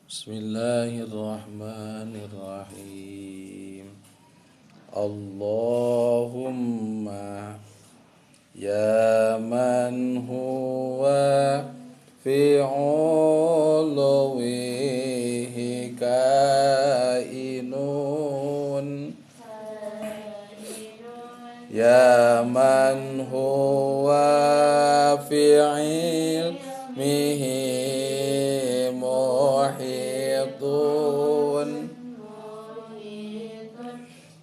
Bismillahirrahmanirrahim. Allahumma ya man huwa fi uluwihi kainun, ya man huwa fi ilmihi muhitun,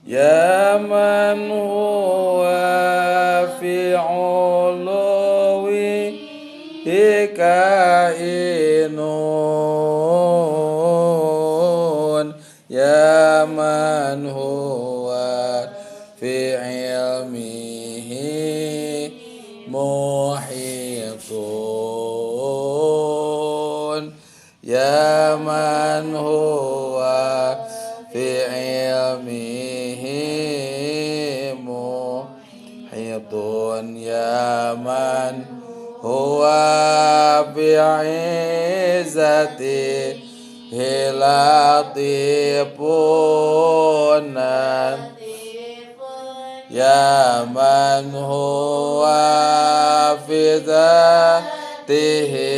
ya man huwa fi uluwihi kainun, ya man huwa fi ilmihi muhitun, ya man huwa fi ilmihi muhitun, ya man huwa bi izzatihi latifun, ya man huwa fi dzatihi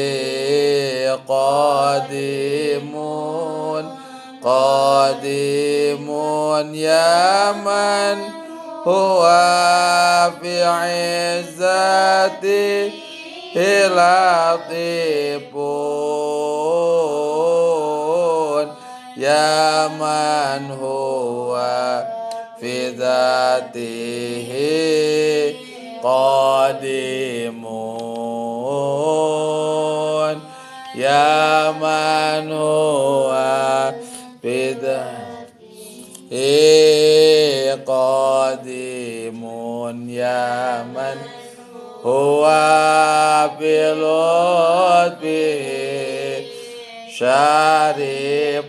qadimun, ya man huwa fi izzatihi latifun, ya man huwa fi dzatihi qadimun, ya man huwa fi dzatihi qadimun, ya man huwa bi lutfihi syarifun,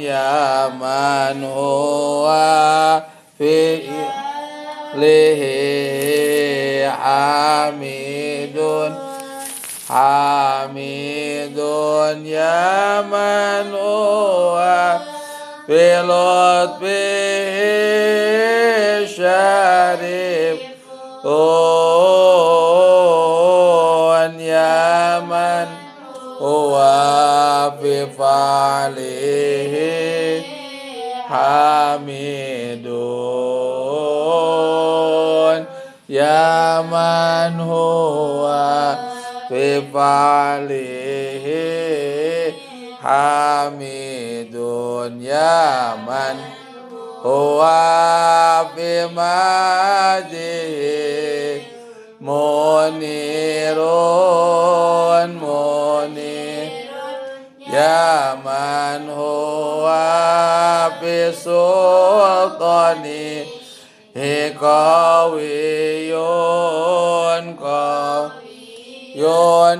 ya man huwa fi lihi hamidun, ya man huwa fi lutfihi syarifun, ya man huwa fi fa'lihi hamidun, ya man huwa fi fa'lihi hamidun, ya man huwa fi majdihi munirun, ya man huwa fi sultanihi qawiyun,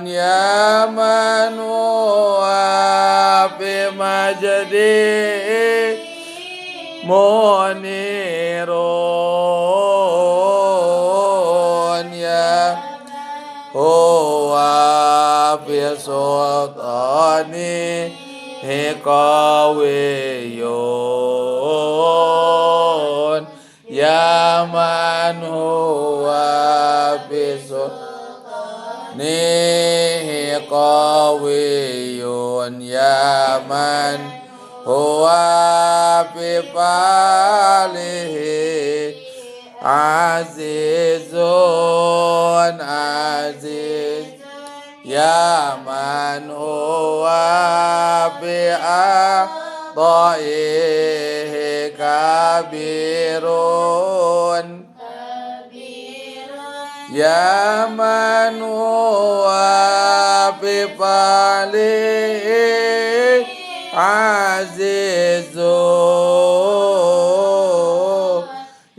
ya man huwa fi majdihi munirun, ya huwa fi sultanihi qawiyun, ya man huwa fi sultanihi qawiyun, ya man huwa fi fa'lihi azizun, ya man huwa fi a'dha'ihi kabirun, ya man huwa fi fa'lihi azizun,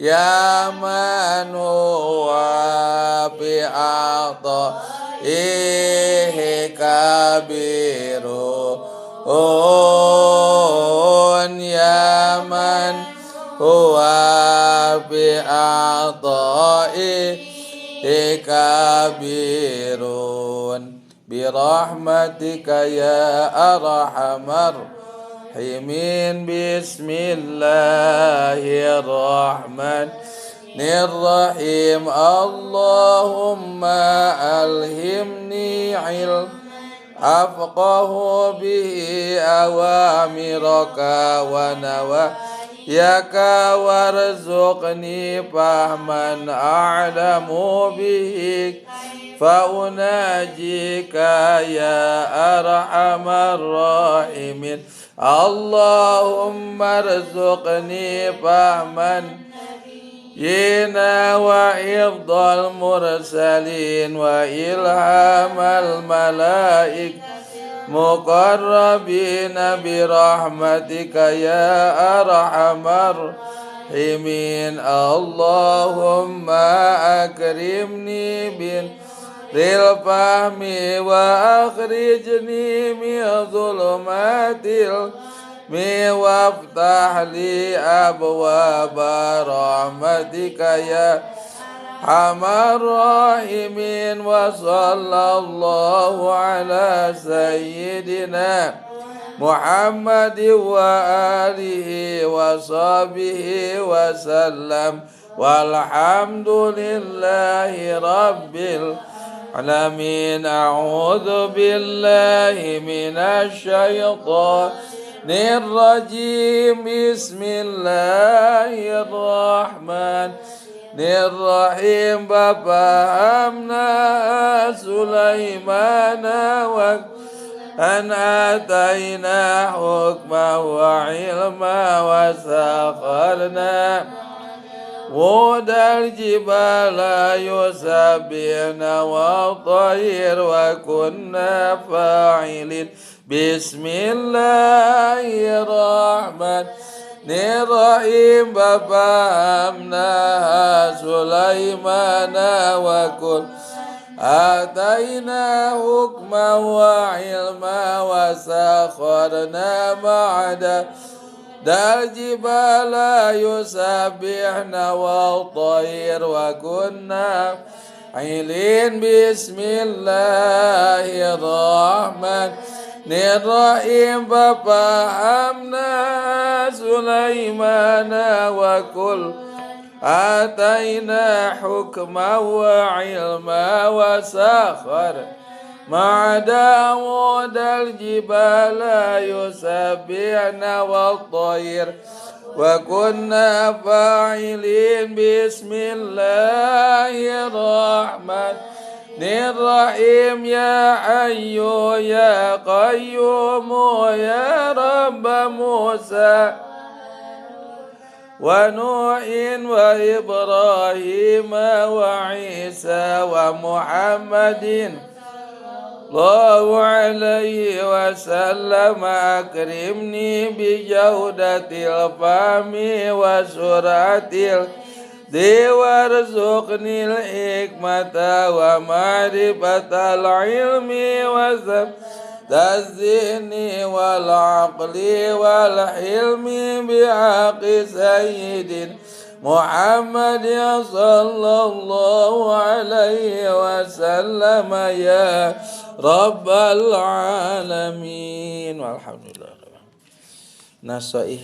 ya man huwa fi a'dha'ihi kabirun, ya man huwa fi a'dha'ihi kabirun, برحمتك يا أرحم الراحمين. بسم الله الرحمن الرحيم. اللهم ألهمني علم أفقه به أوامرك ونواهيك وارزقني فهما أعلم به فأناجيك يا أرحم الراحمين. اللهم ارزقني فهما جينا وحفظ المرسلين وإلهام الملائكة مقربين برحمتك يا أرحم الراحمين. اللهم أكرمني بالفهم وأخرجني من ظلمات وافتح لي أبواب رحمتك يا أرحم الراحمين. وصلى الله على سيدنا محمد وآله وصحبه وسلم والحمد لله رب العالمين. أعوذ بالله من الشيطان الرجيم. بسم الله الرحمن الرحيم. ففهمنا سليمان وأن آتينا حكما وعلما وسخرنا الجبال يسبحن والطير وكنا فاعلين. بسم الله الرحمن الرحيم. ففهمناها سليمان وكل آتينا حكما وعلما وسخرنا مع الجبال يسبحن والطير وكنا فاعلين. بسم الله الرحمن الرحيم. ففهمنا سليمان وكل آتينا حكما وعلما وسخر مع داود الجبال يسبحن والطير وكنا فاعلين. بسم الله الرحمن الرحيم. يا حي يا قيوم يا رب موسى ونوح وإبراهيم وعيسى ومحمد الله عليه وسلم. أكرمني بجودة الفهم وسرعة الدي وارزقني الحكمة ومعرفة العلم وزبط الذهن والعقل والحلم بحق سيد محمد صلى الله عليه وسلم يا رب العالمين. والحمد لله. Nasaih